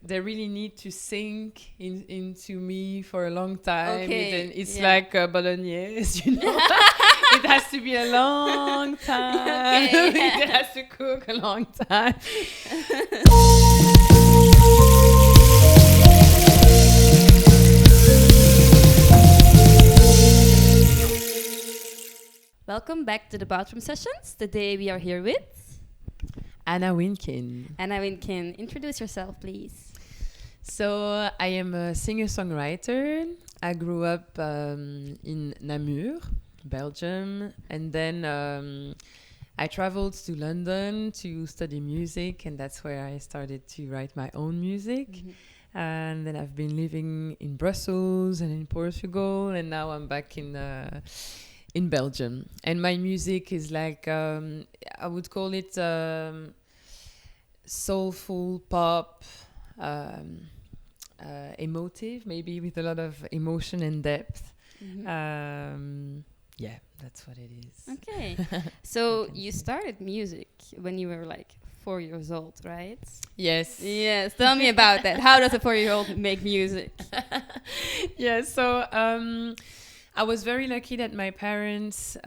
they really need to sink into me for a long time. Okay, Then it's yeah. like bolognese, It has to be a long time. Okay, yeah. It has to cook a long time. Welcome back to the Bathroom Sessions. Today we are here with Anna Winkin. Anna Winkin. Introduce yourself, please. So I am a singer-songwriter. I grew up in Namur, Belgium, and then I traveled to London to study music, and that's where I started to write my own music. Mm-hmm. And then I've been living in Brussels and in Portugal, and now I'm back in Belgium. And my music is like I would call it soulful pop. Emotive, maybe with a lot of emotion and depth. Mm-hmm. Yeah, that's what it is. Okay. So you started music when you were like 4 years old, right? Yes. Yes. Tell me about that. How does a 4-year-old make music? Yeah, so I was very lucky that my parents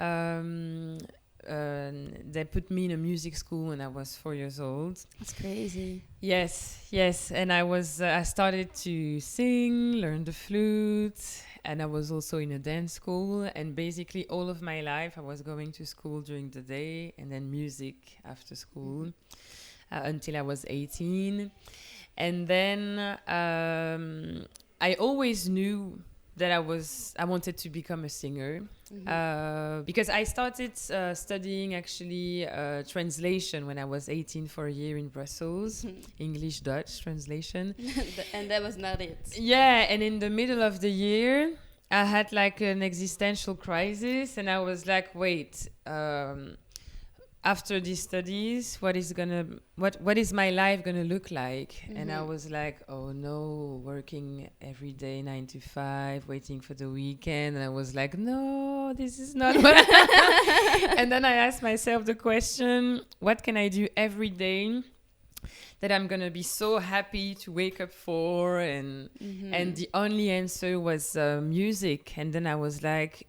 they put me in a music school when I was 4 years old. That's crazy. Yes, and I started to sing, learn the flute, and I was also in a dance school. And basically, all of my life, I was going to school during the day and then music after school until I was 18. And then I always knew that I wanted to become a singer. Because I started studying actually translation when I was 18 for a year in Brussels, English-Dutch translation. And that was not it. Yeah, and in the middle of the year, I had like an existential crisis, and I was like, wait, after these studies, what is my life gonna look like? And I was like, oh no, working every day 9 to 5, waiting for the weekend. And I was like, no, this is not what And then I asked myself the question, what can I do every day that I'm gonna be so happy to wake up for? And the only answer was music. And then I was like,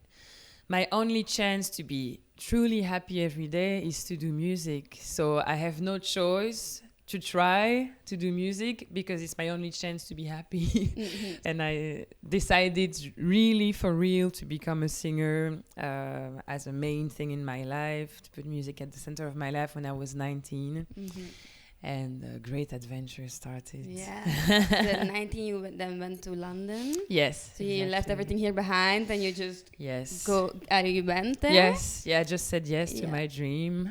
my only chance to be truly happy every day is to do music. So I have no choice to try to do music because it's my only chance to be happy. And I decided really for real to become a singer as a main thing in my life, to put music at the center of my life when I was 19. And a great adventure started. Yeah. At 19, you went to London. Yes. So you left everything here behind, and you just you went there. Yes. Yeah. I just said yes to my dream.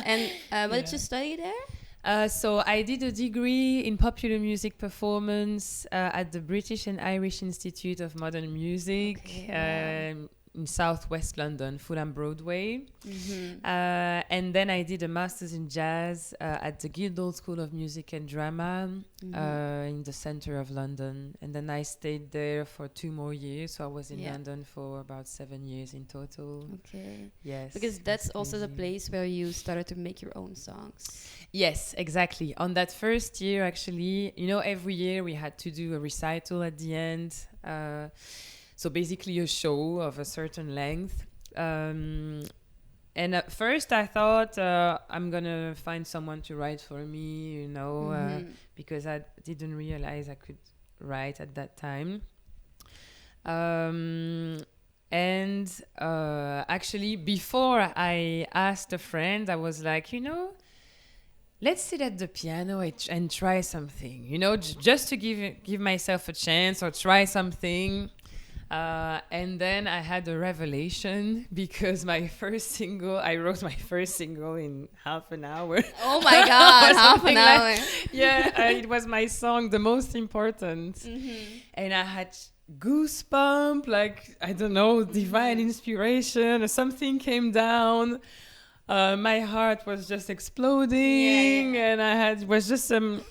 And what did you study there? So I did a degree in popular music performance at the British and Irish Institute of Modern Music. In southwest London, Fulham Broadway. And then I did a master's in jazz at the Guildhall School of Music and Drama in the center of London. And then I stayed there for 2 more years. So I was in London for about 7 years in total. Okay. Yes. Because that's also the place where you started to make your own songs. Yes, exactly. On that first year, actually, every year we had to do a recital at the end. So basically a show of a certain length. And at first I thought I'm going to find someone to write for me, because I didn't realize I could write at that time. And actually, before I asked a friend, I was like, let's sit at the piano and try something, just to give myself a chance or try something. And then I had a revelation because I wrote my first single in half an hour. Oh my God, half an hour. It was my song, The Most Important. And I had goosebumps, like, I don't know, divine inspiration or something came down. My heart was just exploding and it was just some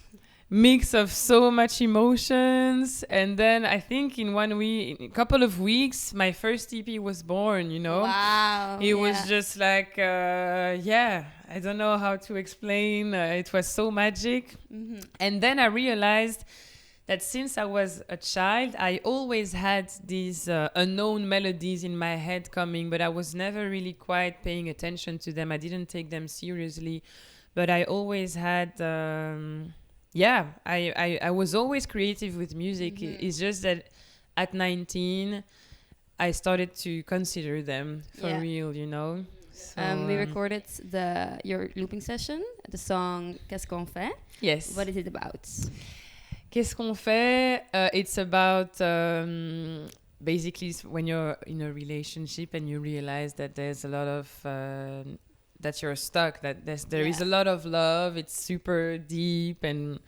mix of so much emotions. And then I think in a couple of weeks, my first EP was born, Wow. It was just like, I don't know how to explain. It was so magic. And then I realized that since I was a child, I always had these unknown melodies in my head coming, but I was never really quite paying attention to them. I didn't take them seriously, but I always had, I was always creative with music. It's just that at 19, I started to consider them for real, you know. So, we recorded your looping session, the song Qu'est-ce, qu'on fait? Yes. What is it about? Qu'est-ce, qu'on fait? It's about basically when you're in a relationship and you realize that there's a lot of that you're stuck, that there is a lot of love. It's super deep and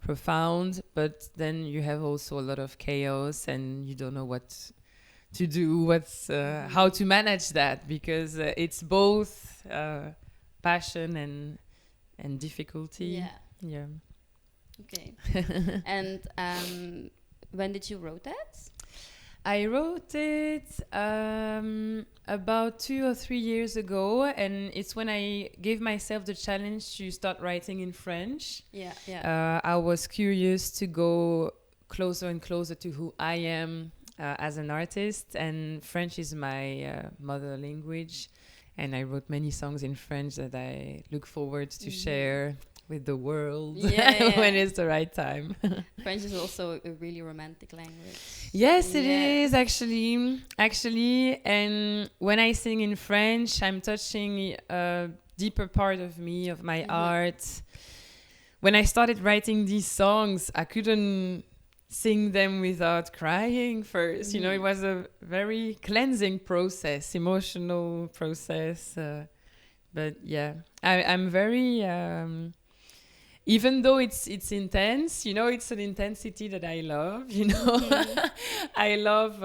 profound, but then you have also a lot of chaos and you don't know what to do, how to manage that, because it's both passion and difficulty. Yeah. Okay. And when did you wrote that? I wrote it about 2 or 3 years ago, and it's when I gave myself the challenge to start writing in French. I was curious to go closer and closer to who I am as an artist, and French is my mother language, and I wrote many songs in French that I look forward to share with the world when it's the right time. French is also a really romantic language. Yes, it is actually. And when I sing in French, I'm touching a deeper part of me, of my art. When I started writing these songs, I couldn't sing them without crying first. You know, it was a very cleansing process, emotional process. But yeah, I'm very... even though it's intense, you know, it's an intensity that I love, you know. I love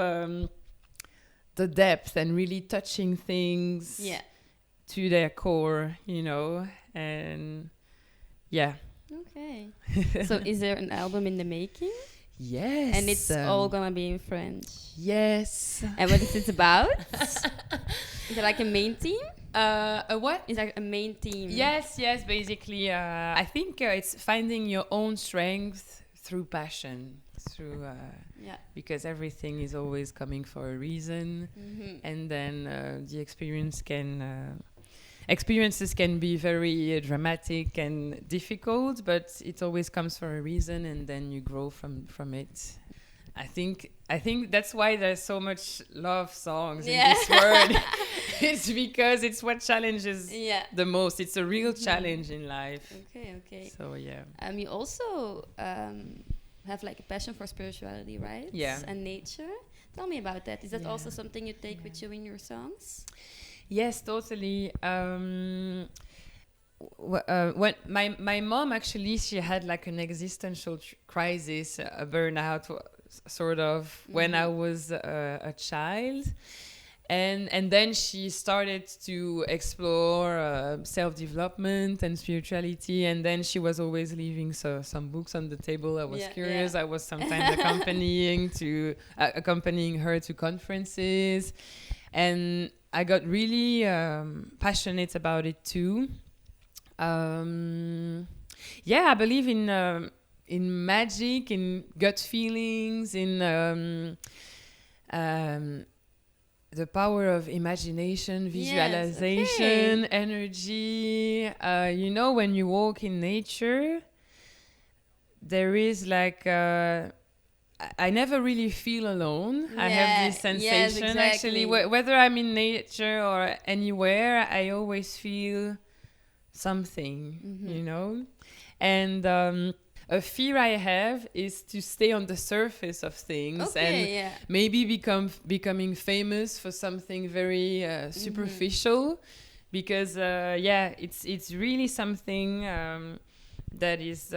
the depth and really touching things to their core, you know, and yeah. Okay. So is there an album in the making? Yes. And it's all gonna be in French? Yes. And what is it about? Is it like a main theme? A what? Is like a main theme? Yes. Basically, I think it's finding your own strength through passion, because everything is always coming for a reason, and then the experiences can be very dramatic and difficult, but it always comes for a reason, and then you grow from it. I think that's why there's so much love songs in this world. It's because it's what challenges the most. It's a real challenge in life. Okay. So yeah. You also have like a passion for spirituality, right? Yeah. And nature. Tell me about that. Is that also something you take with you in your songs? Yes, totally. When my mom actually, she had like an existential crisis, a burnout sort of, when I was a child, and then she started to explore self-development and spirituality, and then she was always leaving some books on the table. I was curious. I was sometimes accompanying her to conferences, and I got really passionate about it too. I believe in magic, in gut feelings, in the power of imagination, visualization, energy. You know, when you walk in nature, there is like... I never really feel alone. I have this sensation, actually. Whether I'm in nature or anywhere, I always feel something, you know? And a fear I have is to stay on the surface of things and maybe becoming famous for something very superficial, because it's really something that is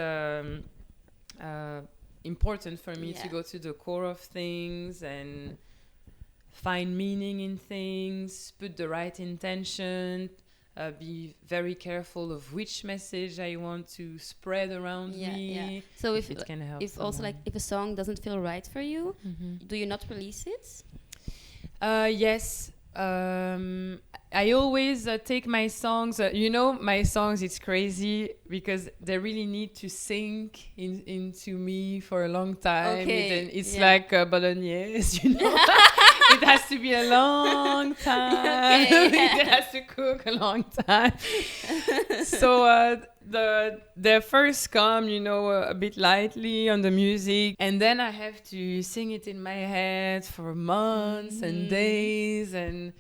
important for me to go to the core of things and find meaning in things, put the right intention, be very careful of which message I want to spread around me. So if it can help if someone. also like if a song doesn't feel right for you, do you not release it? Yes, I always take my songs. My songs. It's crazy because they really need to sink into me for a long time. Okay, It's yeah. like bolognese. It has to be a long time. Okay, yeah. It has to cook a long time. So the first come, a bit lightly on the music, and then I have to sing it in my head for months and days, and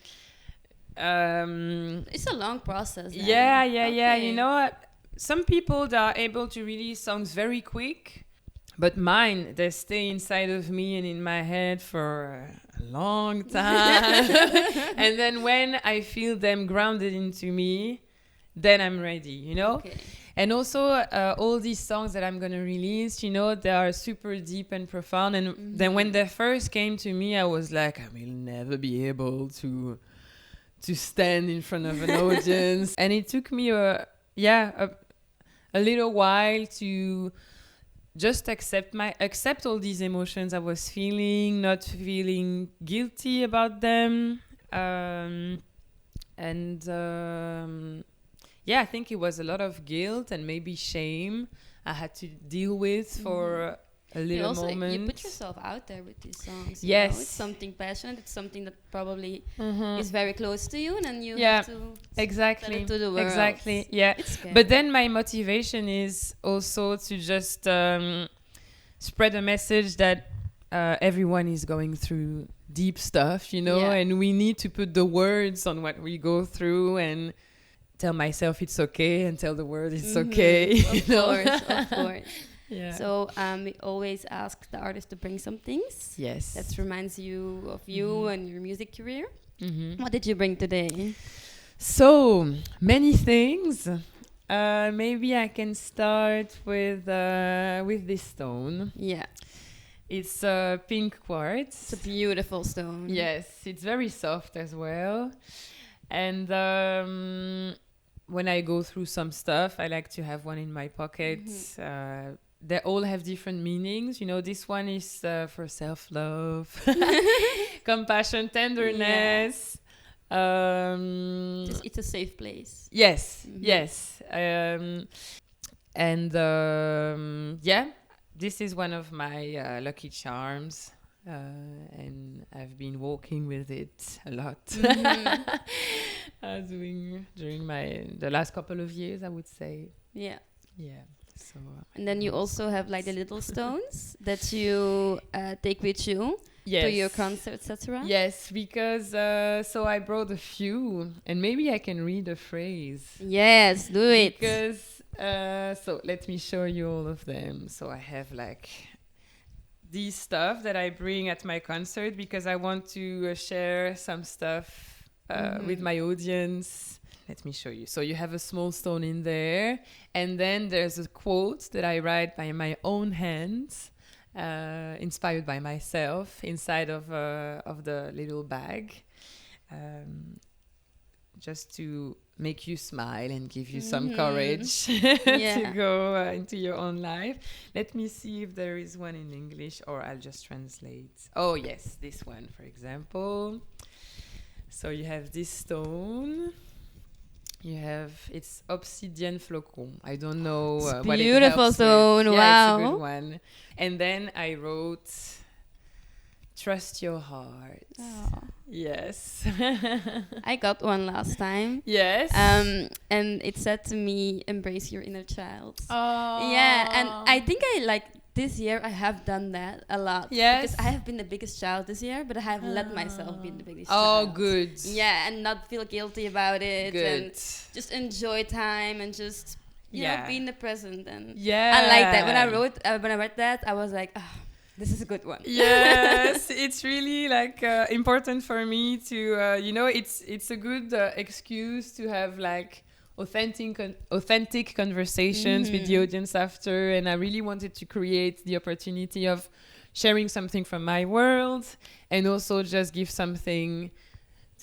It's a long process. Then. yeah. Okay. Some people that are able to release songs very quick, but mine, they stay inside of me and in my head for a long time. And then when I feel them grounded into me, then I'm ready, Okay. And also, all these songs that I'm going to release, they are super deep and profound. And then when they first came to me, I was like, I will never be able to stand in front of an audience. And it took me a little while to just accept all these emotions I was feeling, not feeling guilty about them. I think it was a lot of guilt and maybe shame I had to deal with for a little moment. You put yourself out there with these songs. Yes. It's something passionate. It's something that probably is very close to you, and then you Yeah, have to exactly. tell it to the world. Exactly. Yeah. It's scary. But then my motivation is also to just spread a message that everyone is going through deep stuff, Yeah. and we need to put the words on what we go through and tell myself it's okay and tell the world it's okay. Of course. Yeah. So we always ask the artist to bring some things Yes. that reminds you of you and your music career. Mm-hmm. What did you bring today? So many things. Maybe I can start with this stone. Yeah, It's pink quartz. it's a beautiful stone. Yes, it's very soft as well. And when I go through some stuff, I like to have one in my pocket. They all have different meanings. This one is for self-love, compassion, tenderness. It's a safe place. Yes, yes. This is one of my lucky charms. And I've been walking with it a lot during the last couple of years, I would say. Yeah. So And then you also have like the little stones that you take with you to your concerts, etc. Yes, because so I brought a few, and maybe I can read a phrase. Yes, do it. Because so let me show you all of them. So I have like these stuff that I bring at my concert because I want to share some stuff with my audience. Let me show you. So you have a small stone in there, and then there's a quote that I write by my own hands, inspired by myself, inside of the little bag, just to make you smile and give you some courage to go into your own life. Let me see if there is one in English, or I'll just translate. Oh yes, this one, for example. So you have this stone. It's obsidian flocon. I don't know what it beautiful helps stone. with. Wow. Yeah, it's a good one. And then I wrote, trust your heart. Oh. Yes. I got one last time. Yes. And it said to me, embrace your inner child. Oh. Yeah, and I think this year I have done that a lot. Yes. Because I have been the biggest child this year, but I have let myself be the biggest Oh, child. good. Yeah, and not feel guilty about it. Good. And just enjoy time and just, you know, be in the present. And yeah. I like that. When I read that, I was like, this is a good one. Yes, it's really like important for me to, it's a good excuse to have like authentic conversations with the audience after, and I really wanted to create the opportunity of sharing something from my world and also just give something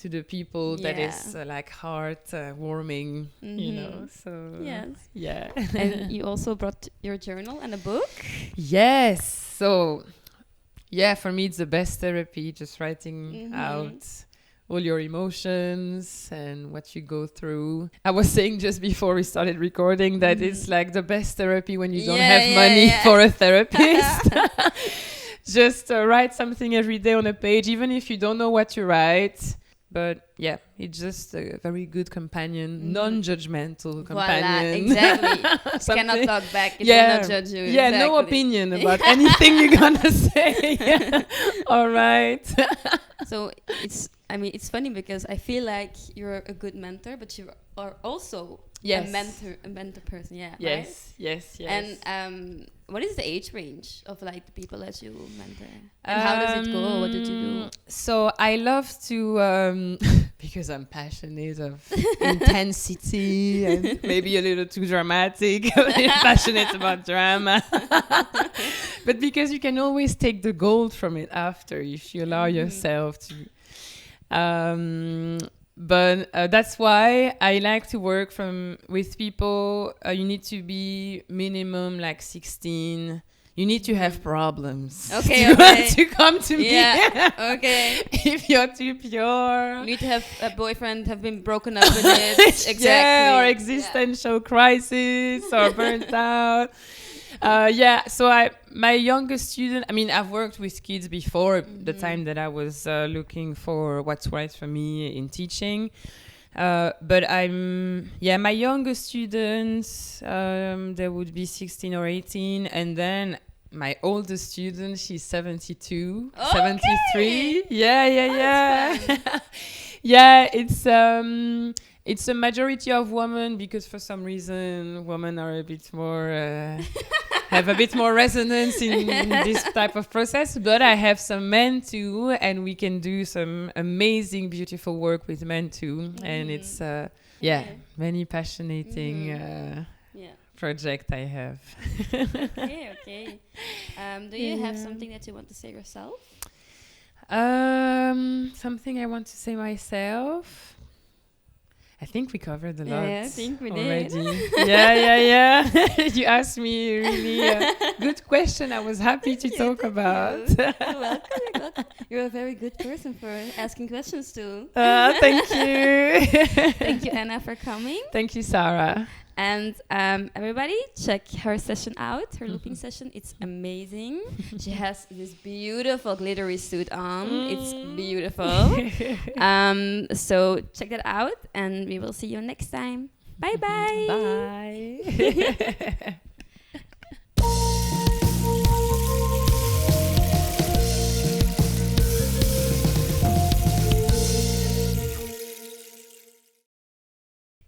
to the people that is like heart warming, so yes. Yeah. And you also brought your journal and a book. Yes, so yeah, for me it's the best therapy, just writing out all your emotions and what you go through. I was saying just before we started recording that it's like the best therapy when you don't have money for a therapist. Just write something every day on a page, even if you don't know what you write. But yeah, it's just a very good companion, non-judgmental companion. Exactly. Cannot talk back. It will not judge you. Yeah, no opinion about anything you're gonna say. All right. So it's funny because I feel like you're a good mentor, but you are also a mentor person. Yeah. Yes. Right? Yes. And what is the age range of like the people that you mentor? And how does it go? What did you do? So I love to, because I'm passionate of intensity and maybe a little too dramatic, passionate about drama. But because you can always take the gold from it after if you allow yourself to. But that's why I like to work with people. You need to be minimum like 16. You need to have problems to come to me. Yeah, okay. If you're too pure. You need to have a boyfriend, have been broken up with it. Exactly. Yeah, or existential crisis or burnt out. So my youngest student, I've worked with kids before the time that I was looking for what's right for me in teaching. But my youngest students, they would be 16 or 18. And then my oldest student, she's 72, 73. Yeah. Yeah, it's a majority of women because for some reason women are a bit more have a bit more resonance in this type of process. But I have some men too, and we can do some amazing, beautiful work with men too. And it's many passionating project I have. Okay. Do you have something that you want to say yourself? Something I want to say myself. I think we covered a lot. Yeah, I think we already. did. Yeah. You asked me a really good question. I was happy to talk about. You're welcome. You're a very good person for asking questions too. Thank you. Thank you, Anna, for coming. Thank you, Sarah. And everybody, check her session out, her looping session. It's amazing. She has this beautiful glittery suit on. It's beautiful. So check that out, and we will see you next time. Bye-bye. Bye.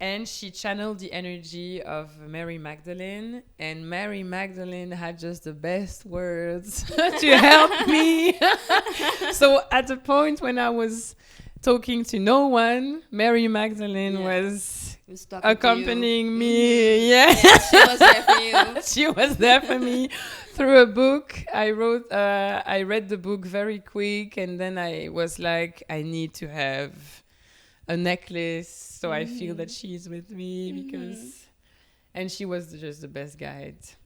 And she channeled the energy of Mary Magdalene. And Mary Magdalene had just the best words to help me. So at the point when I was talking to no one, Mary Magdalene was accompanying me. Yeah, she was there for you. She was there for me through a book. I read the book very quick, and then I was like, I need to have a necklace so I feel that she's with me, because and she was just the best guide.